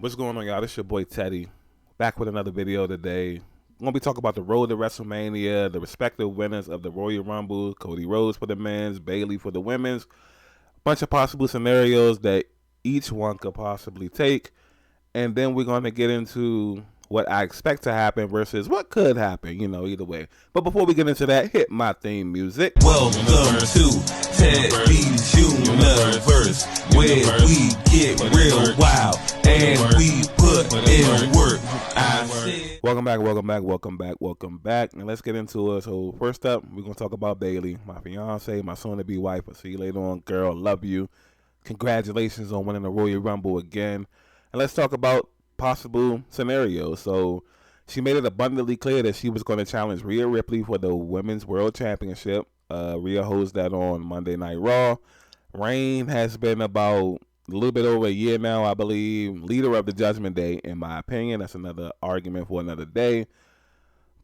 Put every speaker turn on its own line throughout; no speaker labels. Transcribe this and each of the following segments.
What's going on, y'all? This your boy Teddy, back with another video today. I'm going to be talking about the road to WrestleMania, the respective winners of the Royal Rumble, Cody Rhodes for the men's, Bayley for the women's, a bunch of possible scenarios that each one could possibly take, and then we're going to get into what I expect to happen versus what could happen, either way. But before we get into that, hit my theme music.
Welcome to Teddy's Universe, where we get real wild and we put in work.
Welcome back. And let's get into it. So first up, we're going to talk about Bayley, my fiance, my soon-to-be wife. I'll see you later on, girl. Love you. Congratulations on winning the Royal Rumble again. And let's talk about possible scenarios. So she made it abundantly clear that she was going to challenge Rhea Ripley for the Women's World Championship. Rhea hosts that on Monday Night Raw. Reign has been about a little bit over a year now, I believe, leader of the Judgment Day, in my opinion. That's another argument for another day.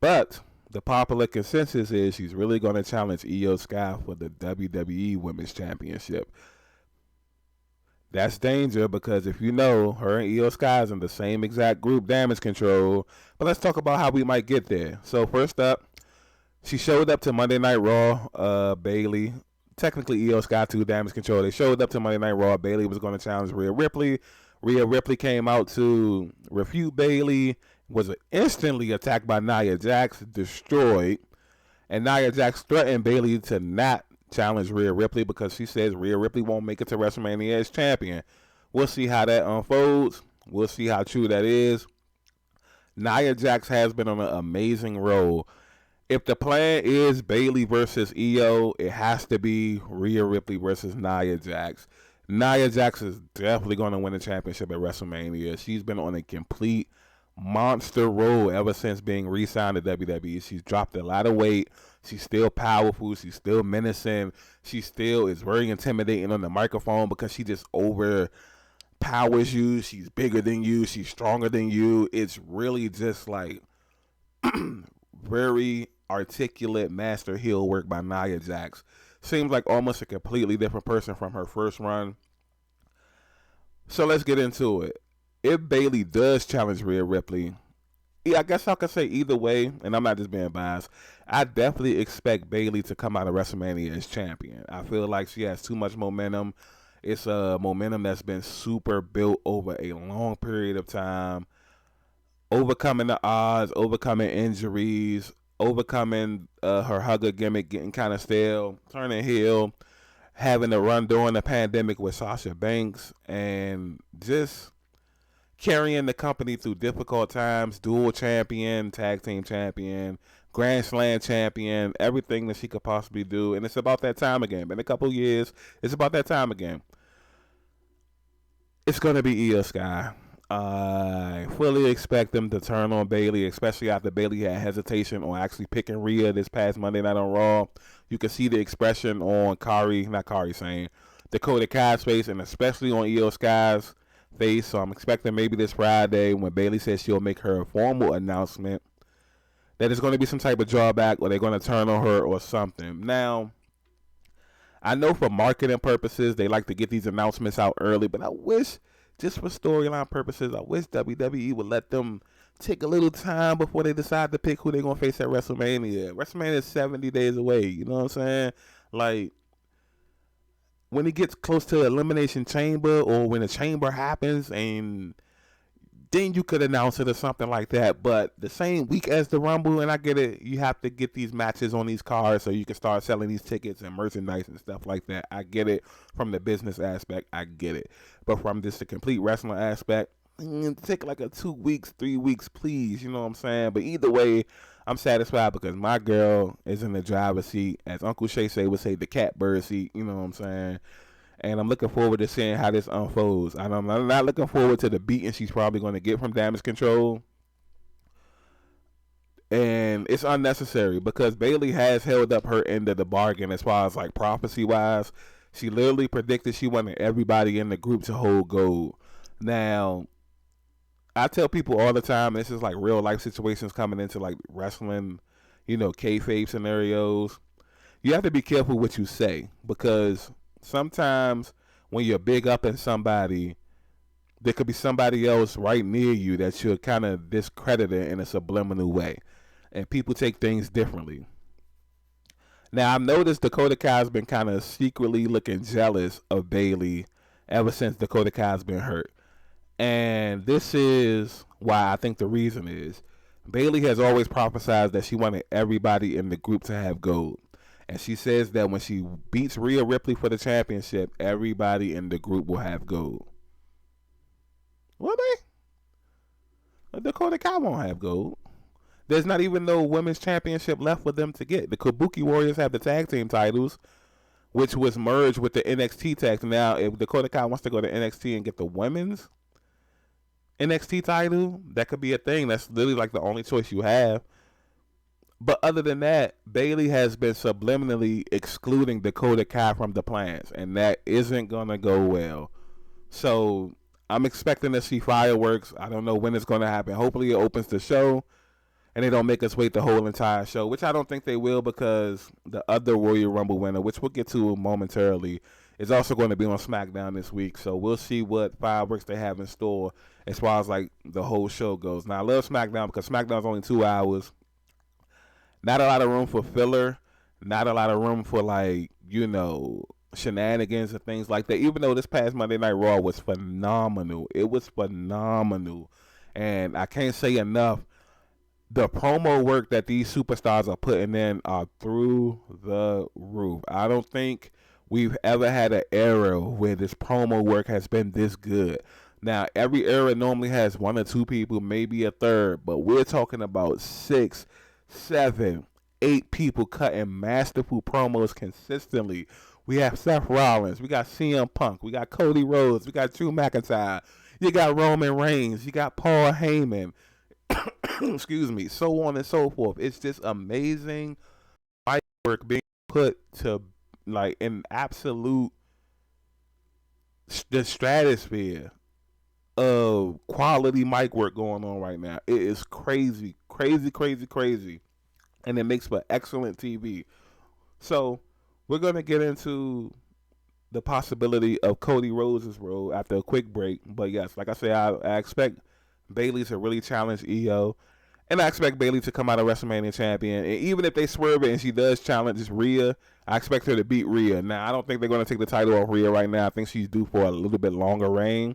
But the popular consensus is she's really going to challenge Io Sky for the WWE Women's Championship. That's danger because if you know, her and Io Sky is in the same exact group, Damage Control. But let's talk about how we might get there. So first up, she showed up to Monday Night Raw, Bayley. Technically, Io Sky 2, Damage Control. They showed up to Monday Night Raw. Bayley was going to challenge Rhea Ripley. Rhea Ripley came out to refute Bayley, was instantly attacked by Nia Jax, destroyed. And Nia Jax threatened Bayley to not challenge Rhea Ripley because she says Rhea Ripley won't make it to WrestleMania as champion. We'll see how that unfolds. We'll see how true that is. Nia Jax has been on an amazing roll. If the plan is Bayley versus Io, it has to be Rhea Ripley versus Nia Jax. Nia Jax is definitely going to win the championship at WrestleMania. She's been on a complete monster roll ever since being re-signed to WWE. She's dropped a lot of weight. She's still powerful. She's still menacing. She still is very intimidating on the microphone because she just overpowers you. She's bigger than you. She's stronger than you. It's really just like very articulate master heel work by Nia Jax. Seems like almost a completely different person from her first run. So let's get into it. If Bayley does challenge Rhea Ripley, I guess I could say either way, and I'm not just being biased, I definitely expect Bayley to come out of WrestleMania as champion. I feel like she has too much momentum. It's a momentum that's been super built over a long period of time. Overcoming the odds, overcoming injuries, overcoming her hugger gimmick getting kind of stale, turning heel, having to run during the pandemic with Sasha Banks, and just carrying the company through difficult times, dual champion, tag team champion, Grand Slam champion, everything that she could possibly do. And it's about that time again. In a couple years, it's about that time again. It's going to be Io Sky. I fully expect them to turn on Bayley, especially after Bayley had hesitation on actually picking Rhea this past Monday night on Raw. You can see the expression on Dakota Kai's face, and especially on Io Sky's face. So I'm expecting maybe this Friday when Bayley says she'll make her formal announcement that it's going to be some type of drawback or they're going to turn on her or something. Now, I know for marketing purposes, they like to get these announcements out early, but I wish, just for storyline purposes, I wish WWE would let them take a little time before they decide to pick who they're going to face at WrestleMania. WrestleMania is 70 days away, you know what I'm saying? Like, when it gets close to Elimination Chamber or when the Chamber happens, and then you could announce it or something like that. But the same week as the Rumble, and I get it, you have to get these matches on these cards so you can start selling these tickets and merchandise and stuff like that. I get it from the business aspect. I get it. But from just the complete wrestling aspect, take like a 2 weeks, 3 weeks, please. You know what I'm saying? But either way, I'm satisfied because my girl is in the driver's seat. As Uncle Shay say, would say, the catbird seat. You know what I'm saying? And I'm looking forward to seeing how this unfolds. And I'm not looking forward to the beating she's probably going to get from Damage Control. And it's unnecessary because Bayley has held up her end of the bargain as far as like prophecy-wise. She literally predicted she wanted everybody in the group to hold gold. Now, I tell people all the time, this is like real life situations coming into like wrestling, kayfabe scenarios. You have to be careful what you say because sometimes when you're big up in somebody, there could be somebody else right near you that you're kind of discrediting in a subliminal way. And people take things differently. Now, I've noticed Dakota Kai's been kind of secretly looking jealous of Bayley ever since Dakota Kai's been hurt. And this is why I think the reason is Bayley has always prophesied that she wanted everybody in the group to have gold. And she says that when she beats Rhea Ripley for the championship, everybody in the group will have gold. Will they? Dakota Kai won't have gold. There's not even no women's championship left for them to get. The Kabuki Warriors have the tag team titles, which was merged with the NXT tag. Now, if Dakota Kai wants to go to NXT and get the women's NXT title, that could be a thing. That's literally like the only choice you have. But other than that, Bayley has been subliminally excluding Dakota Kai from the plans, and that isn't going to go well. So I'm expecting to see fireworks. I don't know when it's going to happen. Hopefully it opens the show and they don't make us wait the whole entire show, which I don't think they will, because the other Royal Rumble winner, which we'll get to momentarily, is also going to be on SmackDown this week. So we'll see what fireworks they have in store as far as like the whole show goes. Now, I love SmackDown because SmackDown's only 2 hours. Not a lot of room for filler. Not a lot of room for, like, you know, shenanigans and things like that. Even though this past Monday Night Raw was phenomenal. It was phenomenal. And I can't say enough. The promo work that these superstars are putting in are through the roof. I don't think we've ever had an era where this promo work has been this good. Now, every era normally has 1 or 2 people, maybe a third, but we're talking about 6, 7, 8 people cutting masterful promos consistently. We have Seth Rollins, we got CM Punk, we got Cody Rhodes, we got Drew McIntyre, you got Roman Reigns, you got Paul Heyman, excuse me, so on and so forth. It's just amazing fight work being put to, like, in absolute the stratosphere of quality mic work going on right now. It is crazy, crazy, crazy, crazy, and it makes for excellent TV. So we're going to get into the possibility of Cody Rhodes' role after a quick break. But yes, like I said, I expect Bayley to really challenge Io, and I expect Bayley to come out a WrestleMania champion. And even if they swerve it and she does challenge Rhea, I expect her to beat Rhea. Now, I don't think they're going to take the title off Rhea right now. I think she's due for a little bit longer reign,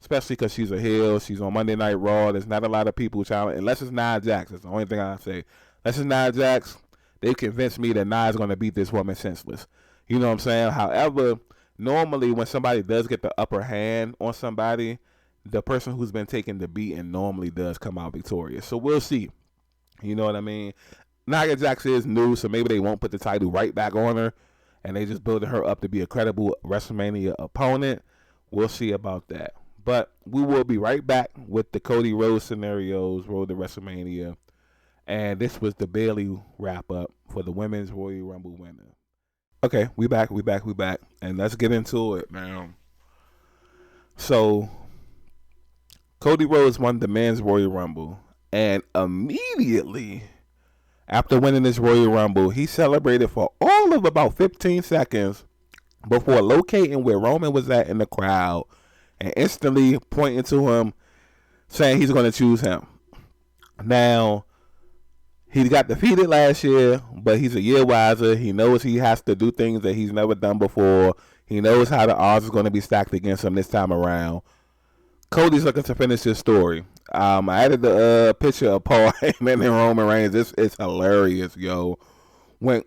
especially because she's a heel. She's on Monday Night Raw. There's not a lot of people challenging, unless it's Nia Jax. That's the only thing I say. Unless it's Nia Jax, they've convinced me that Nia's going to beat this woman senseless. You know what I'm saying? However, normally when somebody does get the upper hand on somebody, the person who's been taking the beating normally does come out victorious. So we'll see. You know what I mean? Nia Jax is new, so maybe they won't put the title right back on her, and they just building her up to be a credible WrestleMania opponent. We'll see about that. But we will be right back with the Cody Rhodes scenarios, Road to WrestleMania. And this was the Bayley wrap-up for the Women's Royal Rumble winner. Okay, we back. And let's get into it, man. So, Cody Rhodes won the Men's Royal Rumble. And immediately after winning this Royal Rumble, he celebrated for all of about 15 seconds before locating where Roman was at in the crowd and instantly pointing to him, saying he's going to choose him. Now, he got defeated last year, but he's a year wiser. He knows he has to do things that he's never done before. He knows how the odds is going to be stacked against him this time around. Cody's looking to finish his story. I added the picture of Paul Heyman and Roman Reigns. This is hilarious, yo.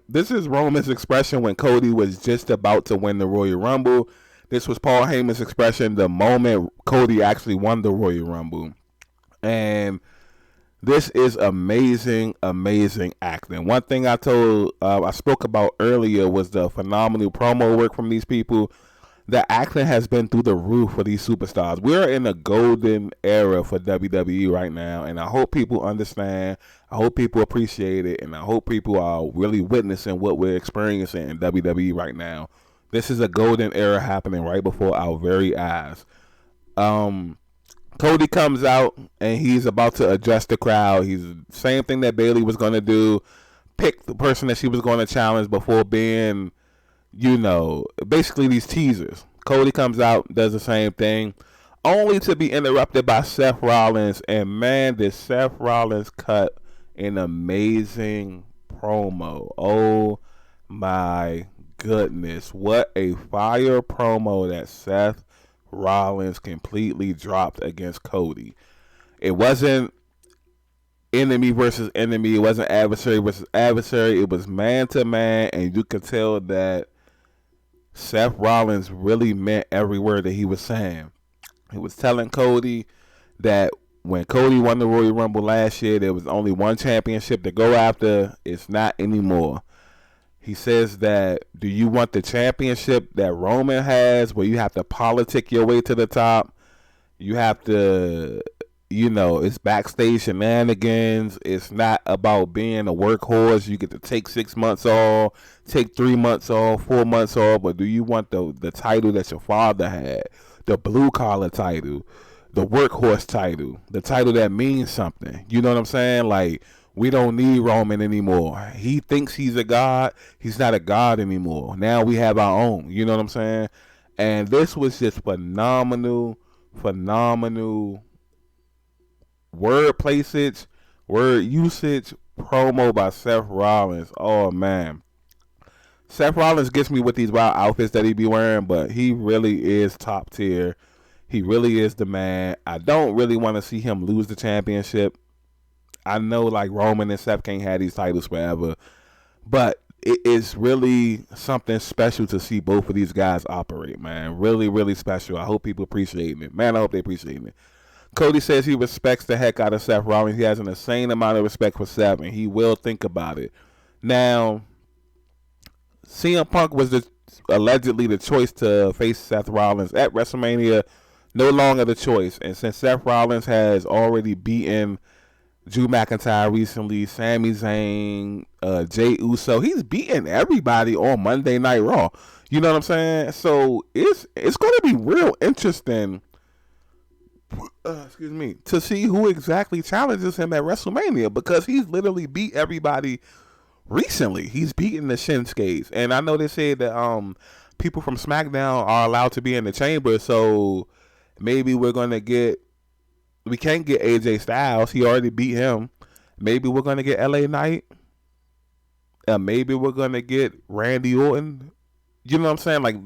This is Roman's expression when Cody was just about to win the Royal Rumble. This was Paul Heyman's expression the moment Cody actually won the Royal Rumble. And this is amazing, amazing acting. One thing I spoke about earlier was the phenomenal promo work from these people. The acting has been through the roof for these superstars. We're in a golden era for WWE right now, and I hope people understand. I hope people appreciate it, and I hope people are really witnessing what we're experiencing in WWE right now. This is a golden era happening right before our very eyes. Cody comes out, and he's about to address the crowd. He's the same thing that Bayley was going to do, pick the person that she was going to challenge before being, you know, basically these teasers. Cody comes out, does the same thing. only to be interrupted by Seth Rollins. And man, did Seth Rollins cut an amazing promo. Oh my goodness. What a fire promo that Seth Rollins completely dropped against Cody. It wasn't enemy versus enemy. It wasn't adversary versus adversary. It was man to man, and you could tell that Seth Rollins really meant every word that he was saying. He was telling Cody that when Cody won the Royal Rumble last year, there was only one championship to go after. It's not anymore. He says that, do you want the championship that Roman has, where you have to politic your way to the top? You have to, it's backstage shenanigans. It's not about being a workhorse. You get to take 6 months off, take 3 months off, 4 months off. But do you want the title that your father had, the blue collar title, the workhorse title, the title that means something? You know what I'm saying? Like, we don't need Roman anymore. He thinks he's a god. He's not a god anymore. Now we have our own. You know what I'm saying? And this was just phenomenal word placage, word usage, promo by Seth Rollins. Oh, man. Seth Rollins gets me with these wild outfits that he be wearing, but he really is top tier. He really is the man. I don't really want to see him lose the championship. I know, like, Roman and Seth can't have these titles forever, but it is really something special to see both of these guys operate, man. Really, really special. I hope people appreciate it. Man, I hope they appreciate it. Cody says he respects the heck out of Seth Rollins. He has an insane amount of respect for Seth, and he will think about it. Now, CM Punk was allegedly the choice to face Seth Rollins at WrestleMania. No longer the choice. And since Seth Rollins has already beaten Drew McIntyre recently, Sami Zayn, Jey Uso, he's beating everybody on Monday Night Raw. You know what I'm saying? So it's going to be real interesting, to see who exactly challenges him at WrestleMania, because he's literally beat everybody recently. He's beaten the Shinsuke's, and I know they said that people from SmackDown are allowed to be in the chamber, so maybe we can't get AJ Styles. He already beat him. Maybe we're going to get LA Knight. Maybe we're going to get Randy Orton. You know what I'm saying? Like,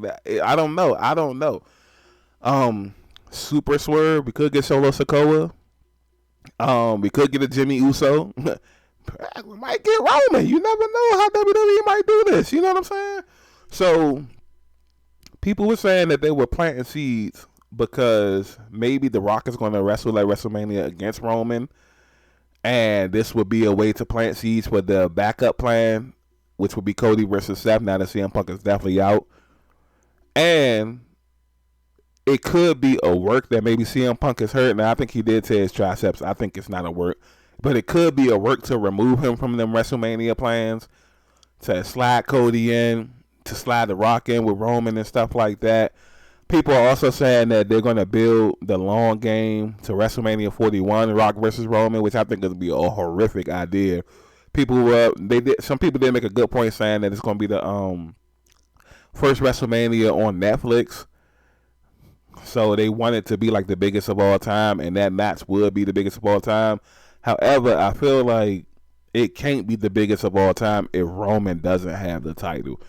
I don't know. Super Swerve. We could get Solo Sikoa. We could get a Jimmy Uso. We might get Roman. You never know how WWE might do this. You know what I'm saying? So, people were saying that they were planting seeds because maybe The Rock is going to wrestle at WrestleMania against Roman, and this would be a way to plant seeds for the backup plan, which would be Cody versus Seth, now that CM Punk is definitely out. And it could be a work that maybe CM Punk is hurt. Now, I think he did tear his triceps. I think it's not a work, but it could be a work to remove him from them WrestleMania plans, to slide Cody in, to slide The Rock in with Roman and stuff like that. People are also saying that they're going to build the long game to WrestleMania 41, Rock versus Roman, which I think is going to be a horrific idea. Some people did make a good point saying that it's going to be the first WrestleMania on Netflix. So they want it to be like the biggest of all time, and that match would be the biggest of all time. However, I feel like it can't be the biggest of all time if Roman doesn't have the title.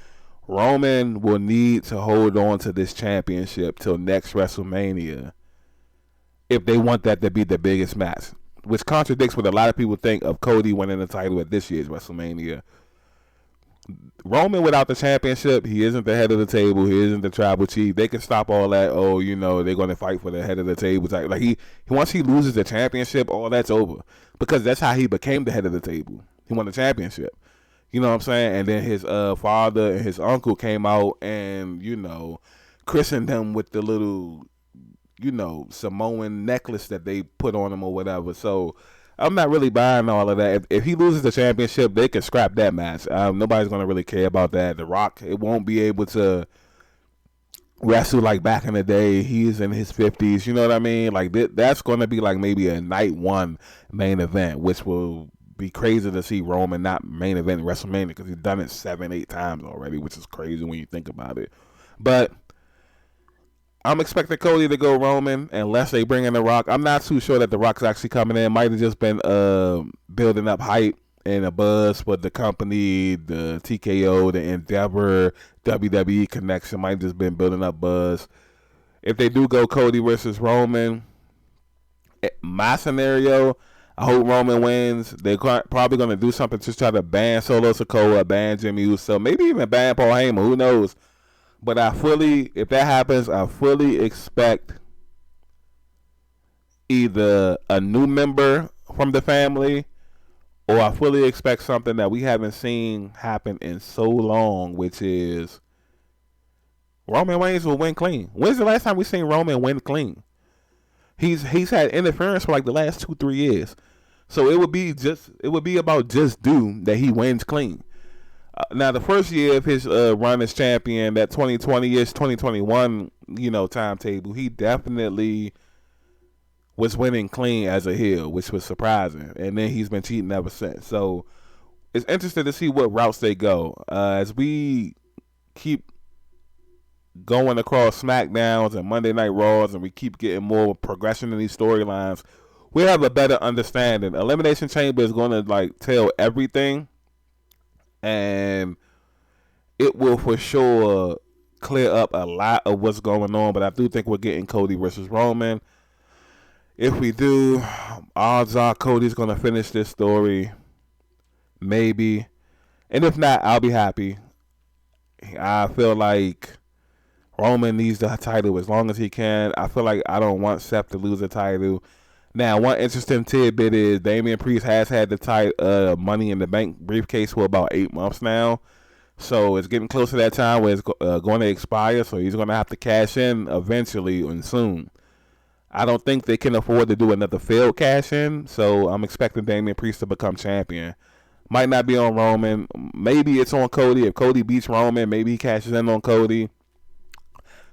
Roman will need to hold on to this championship till next WrestleMania if they want that to be the biggest match, which contradicts what a lot of people think of Cody winning the title at this year's WrestleMania. Roman without the championship, he isn't the head of the table. He isn't the tribal chief. They can stop all that. Oh, they're going to fight for the head of the table. Like he once he loses the championship, all that's over, because that's how he became the head of the table. He won the championship. You know what I'm saying? And then his father and his uncle came out and, christened him with the little, Samoan necklace that they put on him or whatever. So I'm not really buying all of that. If he loses the championship, they can scrap that match. Nobody's going to really care about that. The Rock, it won't be able to wrestle like back in the day. He's in his 50s. You know what I mean? Like, that's going to be like maybe a night one main event, which will be crazy to see Roman not main event WrestleMania, because he's done it 7-8 times already, which is crazy when you think about it. But I'm expecting Cody to go Roman unless they bring in The Rock. I'm not too sure that The Rock's actually coming in. Might have just been building up hype and a buzz with the company, the TKO, the Endeavor, WWE connection. Might have just been building up buzz. If they do go Cody versus Roman, my scenario, I hope Roman wins. They're probably going to do something to try to ban Solo Sikoa, ban Jimmy Uso, maybe even ban Paul Heyman. Who knows? But if that happens, I fully expect either a new member from the family, or I fully expect something that we haven't seen happen in so long, which is Roman Reigns will win clean. When's the last time we seen Roman win clean? He's had interference for like the last 2-3 years. So it would be about just due that he wins clean. Now the first year of his run as champion, that 2020-ish, 2021, timetable, he definitely was winning clean as a heel, which was surprising. And then he's been cheating ever since. So it's interesting to see what routes they go. As we keep going across SmackDowns and Monday Night Raws, and we keep getting more progression in these storylines, we have a better understanding. Elimination Chamber is going to tell everything, and it will for sure clear up a lot of what's going on. But I do think we're getting Cody versus Roman. If we do, odds are Cody's going to finish this story, maybe. And if not, I'll be happy. I feel like Roman needs the title as long as he can. I feel like I don't want Seth to lose the title. Now, one interesting tidbit is Damian Priest has had the Money in the Bank briefcase for about 8 months now. So it's getting close to that time where it's going to expire. So he's going to have to cash in eventually and soon. I don't think they can afford to do another failed cash in. So I'm expecting Damian Priest to become champion. Might not be on Roman. Maybe it's on Cody. If Cody beats Roman, maybe he cashes in on Cody.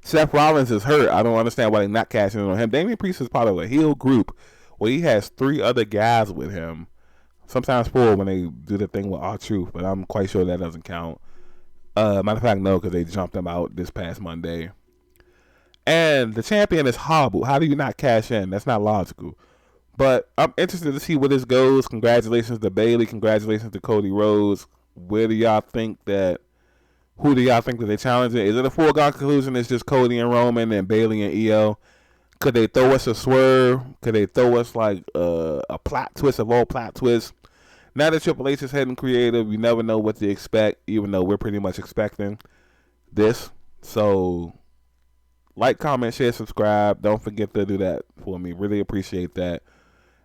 Seth Rollins is hurt. I don't understand why they're not cashing in on him. Damian Priest is part of a heel group where he has 3 other guys with him. Sometimes 4 when they do the thing with R-Truth, but I'm quite sure that doesn't count. Matter of fact, no, because they jumped him out this past Monday. And the champion is horrible. How do you not cash in? That's not logical. But I'm interested to see where this goes. Congratulations to Bayley. Congratulations to Cody Rhodes. Who do y'all think that they're challenging? Is it a foregone conclusion? It's just Cody and Roman and Bayley and Io? Could they throw us a swerve? Could they throw us a plot twist of all plot twists? Now that Triple H is heading creative, you never know what to expect, even though we're pretty much expecting this. So, comment, share, subscribe. Don't forget to do that for me. Really appreciate that.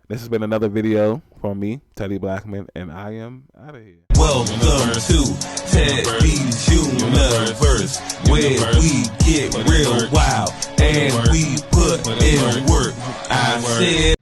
This has been another video from me, Teddy Blackman, and I am out of here.
Welcome to Teddy's Universe, where we get real wild and we put in work. I said